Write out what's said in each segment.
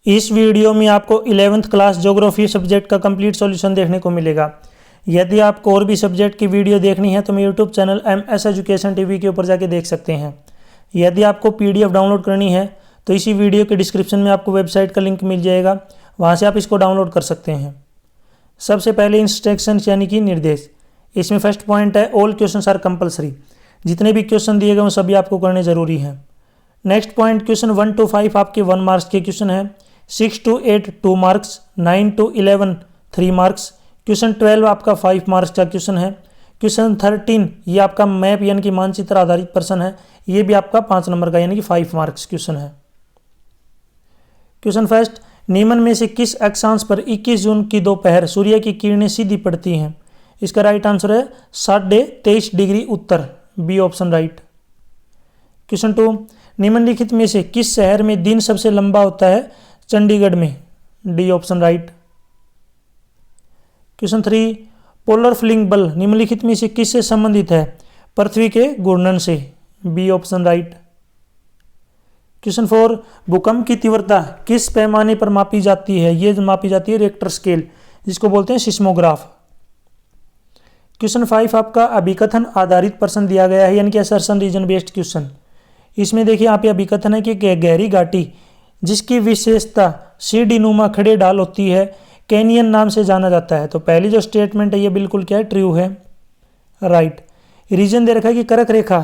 इस वीडियो में आपको 11th क्लास ज्योग्राफी सब्जेक्ट का कंप्लीट सॉल्यूशन देखने को मिलेगा। यदि आपको और भी सब्जेक्ट की वीडियो देखनी है तो मेरे YouTube channel MS education TV के ऊपर जाके देख सकते हैं। यदि आपको PDF डाउनलोड करनी है तो इसी वीडियो के डिस्क्रिप्शन में आपको वेबसाइट का लिंक मिल जाएगा, वहाँ से आप इसको डाउनलोड कर सकते हैं। सबसे पहले इंस्ट्रक्शंस यानी कि निर्देश। इसमें फर्स्ट पॉइंट है ऑल क्वेश्चंस आर कंपलसरी। जितने भी क्वेश्चन दिए गए वो सभी आपको करने ज़रूरी हैं। नेक्स्ट पॉइंट, क्वेश्चन 1 to 5 आपके 1 मार्क्स के क्वेश्चन है, 6 to 8 2 marks, 9 to 11 3 marks, question 12 आपका 5 मार्क्स का क्वेश्चन है। क्वेश्चन 13 ये आपका मैप यानी कि मानचित्र आधारित प्रश्न है, ये भी आपका 5 नंबर का यानी कि 5 मार्क्स क्वेश्चन है। क्वेश्चन फर्स्ट, निम्न में से किस अक्षांश पर 21 जून की दोपहर सूर्य की किरणें सीधी पड़ती हैं? इसका राइट आंसर है 23:30 डिग्री उत्तर, बी ऑप्शन राइट। क्वेश्चन 2, निम्नलिखित में से किस शहर में दिन सबसे लंबा होता है? चंडीगढ़ में, D option right. Question 3, polar फ्लिंग बल निम्नलिखित में से किससे संबंधित है? पृथ्वी के घूर्णन से, बी ऑप्शन राइट। क्वेश्चन 4, भूकंप की तीव्रता किस पैमाने पर मापी जाती है? ये मापी जाती है रिक्टर स्केल, जिसको बोलते हैं सिस्मोग्राफ। क्वेश्चन 5 आपका अभिकथन आधारित प्रश्न दिया गया है, यानी कि असर्शन रीजन बेस्ड क्वेश्चन। इसमें देखिए यहाँ पे अभिकथन है कि गहरी घाटी जिसकी विशेषता सीढ़ी नुमा खड़े ढाल होती है कैनियन नाम से जाना जाता है। तो पहली जो स्टेटमेंट है ये बिल्कुल क्या है, ट्रू है, राइट। रीजन दे रखा है कि कर्क रेखा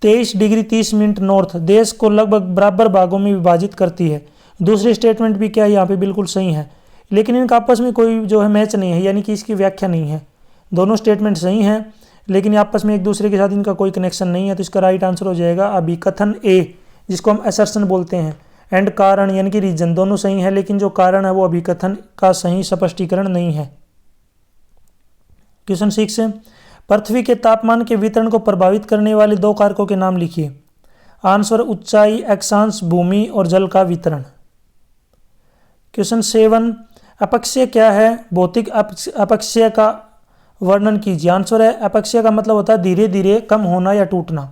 23 डिग्री 30 मिनट नॉर्थ देश को लगभग बराबर भागों में विभाजित करती है। दूसरी स्टेटमेंट भी क्या है यहाँ पे बिल्कुल सही है, लेकिन इनका आपस में कोई जो है मैच नहीं है, यानी कि इसकी व्याख्या नहीं है। दोनों स्टेटमेंट सही हैं लेकिन आपस में एक दूसरे के साथ इनका कोई कनेक्शन नहीं है। तो इसका राइट आंसर हो जाएगा अभिकथन ए, जिसको हम असर्शन बोलते हैं, एंड कारण यानी कि रीजन दोनों सही है, लेकिन जो कारण है वो अभिकथन का सही स्पष्टीकरण नहीं है। क्वेश्चन 6 है, पृथ्वी के तापमान के वितरण को प्रभावित करने वाले 2 कारकों के नाम लिखिए। आंसर ऊंचाई, अक्षांश, भूमि और जल का वितरण। क्वेश्चन 7, अपक्षय क्या है? भौतिक अपक्षय का वर्णन कीजिए। आंसर है अपक्षय का मतलब होता है धीरे धीरे कम होना या टूटना।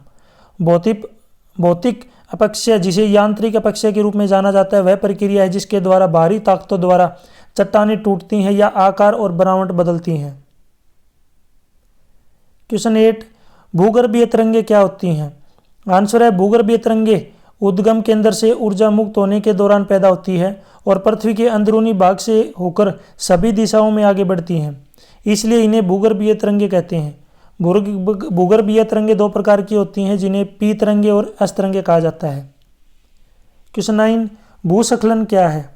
भौतिक अपक्षय जिसे यांत्रिक अपक्षय के रूप में जाना जाता है वह प्रक्रिया है जिसके द्वारा बाहरी ताकतों द्वारा चट्टानें टूटती हैं या आकार और बनावट बदलती हैं। क्वेश्चन 8, भूगर्भीय तरंगे क्या होती हैं? आंसर है भूगर्भीय तरंगे उद्गम केंद्र से ऊर्जा मुक्त होने के दौरान पैदा होती है और पृथ्वी के अंदरूनी भाग से होकर सभी दिशाओं में आगे बढ़ती हैं, इसलिए इन्हें भूगर्भीय तरंगे कहते हैं। भूगर्भीय तरंगे 2 प्रकार की होती हैं जिन्हें पी तरंगे और एस तरंगे कहा जाता है। क्वेश्चन 9, भूस्खलन क्या है?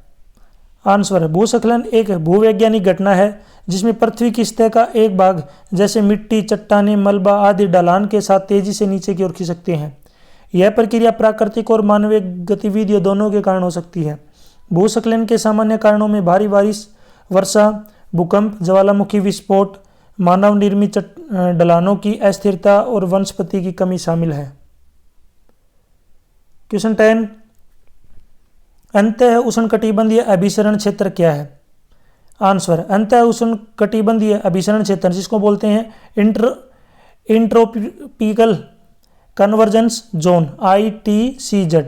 आंसर है भूस्खलन एक भूवैज्ञानिक घटना है जिसमें पृथ्वी की सतह का एक भाग जैसे मिट्टी, चट्टानें, मलबा आदि ढलान के साथ तेजी से नीचे की ओर खिसकते हैं। यह प्रक्रिया प्राकृतिक और मानवीय गतिविधियों दोनों के कारण हो सकती है। भूस्खलन के सामान्य कारणों में भारी बारिश, वर्षा, भूकंप, ज्वालामुखी विस्फोट, मानव निर्मित ढलानों की अस्थिरता और वनस्पति की कमी शामिल है। क्वेश्चन 10, अंतः उष्णकटिबंधीय अभिसरण क्षेत्र क्या है? आंसर अंतः उष्णकटिबंधीय अभिसरण क्षेत्र, जिसको बोलते हैं इंट्रोपिकल कन्वर्जेंस जोन, ITCZ,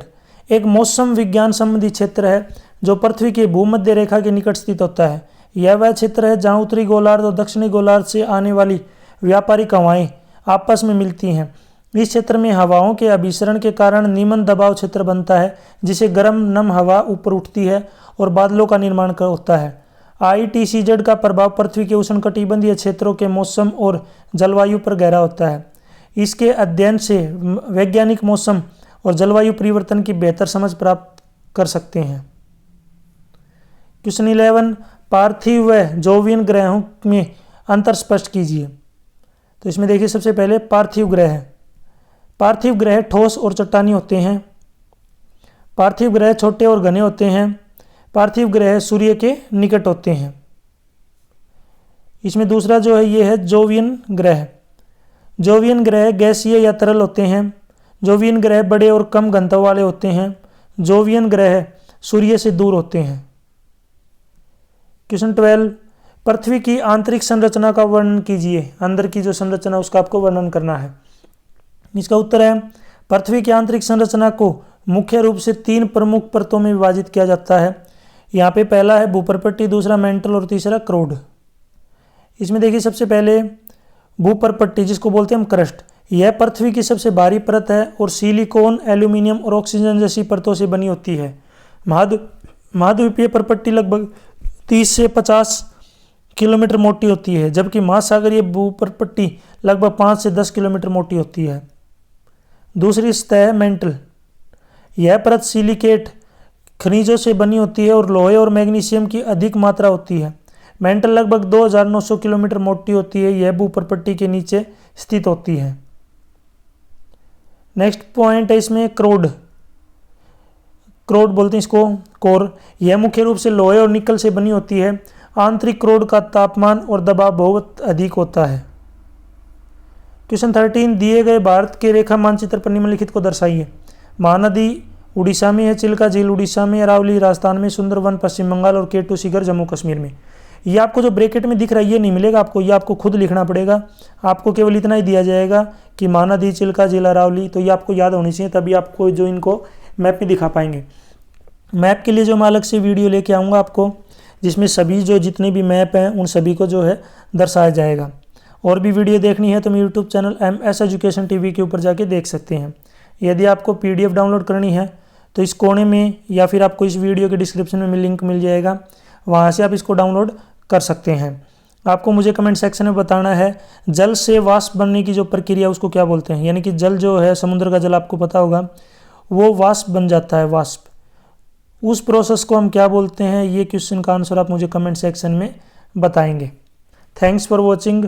एक मौसम विज्ञान संबंधी क्षेत्र है जो पृथ्वी के भूमध्य रेखा के निकट स्थित होता है। यह वह क्षेत्र है जहां उत्तरी गोलार्ध और दक्षिणी गोलार्ध से आने वाली व्यापारिक हवाएं आपस में मिलती हैं। इस क्षेत्र में हवाओं के अभिसरण के कारण निम्न दबाव क्षेत्र बनता है जिसे गर्म नम हवा ऊपर उठती है और बादलों का निर्माण होता है। ITCZ का प्रभाव पृथ्वी के उष्णकटिबंधीय क्षेत्रों के मौसम और जलवायु पर गहरा होता है। इसके अध्ययन से वैज्ञानिक मौसम और जलवायु परिवर्तन की बेहतर समझ प्राप्त कर सकते हैं। क्वेश्चन 11, पार्थिव व जोवियन ग्रहों में अंतर स्पष्ट कीजिए। तो इसमें देखिए सबसे पहले पार्थिव ग्रह है। पार्थिव ग्रह ठोस और चट्टानी होते हैं। पार्थिव ग्रह छोटे और घने होते हैं। पार्थिव ग्रह सूर्य के निकट होते हैं। इसमें दूसरा जो है ये है जोवियन ग्रह। जोवियन ग्रह गैसीय या तरल होते हैं। जोवियन ग्रह बड़े और कम घनत्व वाले होते हैं। जोवियन ग्रह सूर्य से दूर होते हैं। क्वेश्चन 12, पृथ्वी की आंतरिक संरचना का वर्णन कीजिए। अंदर की जो संरचना उसका आपको वर्णन करना है। इसका उत्तर है पृथ्वी की आंतरिक संरचना को मुख्य रूप से 3 प्रमुख परतों में विभाजित किया जाता है। यहाँ पे पहला है भूपरपट्टी, दूसरा मेंटल और तीसरा क्रोड। इसमें देखिए सबसे पहले भूपरपट्टी जिसको बोलते हैं हम क्रस्ट, यह पृथ्वी की सबसे बाहरी परत है और सिलिकॉन, एल्यूमिनियम और ऑक्सीजन जैसी परतों से बनी होती है। महाद्वीपीय परपट्टी लगभग 30 से 50 किलोमीटर मोटी होती है, जबकि महासागरीय भूपरपट्टी लगभग 5 से 10 किलोमीटर मोटी होती है। दूसरी सतह है मेंटल, यह परत सिलिकेट खनिजों से बनी होती है और लोहे और मैग्नीशियम की अधिक मात्रा होती है। मेंटल लगभग 2900 किलोमीटर मोटी होती है, यह भूपरपट्टी के नीचे स्थित होती है। नेक्स्ट पॉइंट है इसमें क्रोड बोलते हैं इसको कोर, यह मुख्य रूप से लोहे और निकल से बनी होती है। आंतरिक क्रोड का तापमान और दबाव बहुत अधिक होता है। क्वेश्चन 13, दिए गए भारत के रेखा मानचित्र पर निम्नलिखित को दर्शाइए। महानदी उड़ीसा में है, चिल्का झील उड़ीसा में, अरावली राजस्थान में, सुंदरवन पश्चिम बंगाल और केटू सीगर जम्मू कश्मीर में। ये आपको जो ब्रैकेट में दिख रहा है ये नहीं मिलेगा आपको, ये आपको खुद लिखना पड़ेगा। आपको केवल इतना ही दिया जाएगा कि महानदी, चिल्का झील, अरावली, तो ये आपको याद होनी चाहिए, तभी आपको जो इनको मैप में दिखा पाएंगे। मैप के लिए जो मैं अलग से वीडियो लेके आऊँगा आपको, जिसमें सभी जो जितने भी मैप हैं उन सभी को जो है दर्शाया जाएगा। और भी वीडियो देखनी है तो मेरे YouTube channel MS education TV के ऊपर जाके देख सकते हैं। यदि आपको PDF डाउनलोड करनी है तो इस कोने में या फिर आपको इस वीडियो के डिस्क्रिप्शन में लिंक मिल जाएगा, वहाँ से आप इसको डाउनलोड कर सकते हैं। आपको मुझे कमेंट सेक्शन में बताना है जल से वाष्प बनने की जो प्रक्रिया उसको क्या बोलते हैं। यानी कि जल जो है, समुद्र का जल आपको पता होगा, वो वाष्प बन जाता है, वाष्प, उस प्रोसेस को हम क्या बोलते हैं, ये क्वेश्चन का आंसर आप मुझे कमेंट सेक्शन में बताएंगे। Thanks for watching.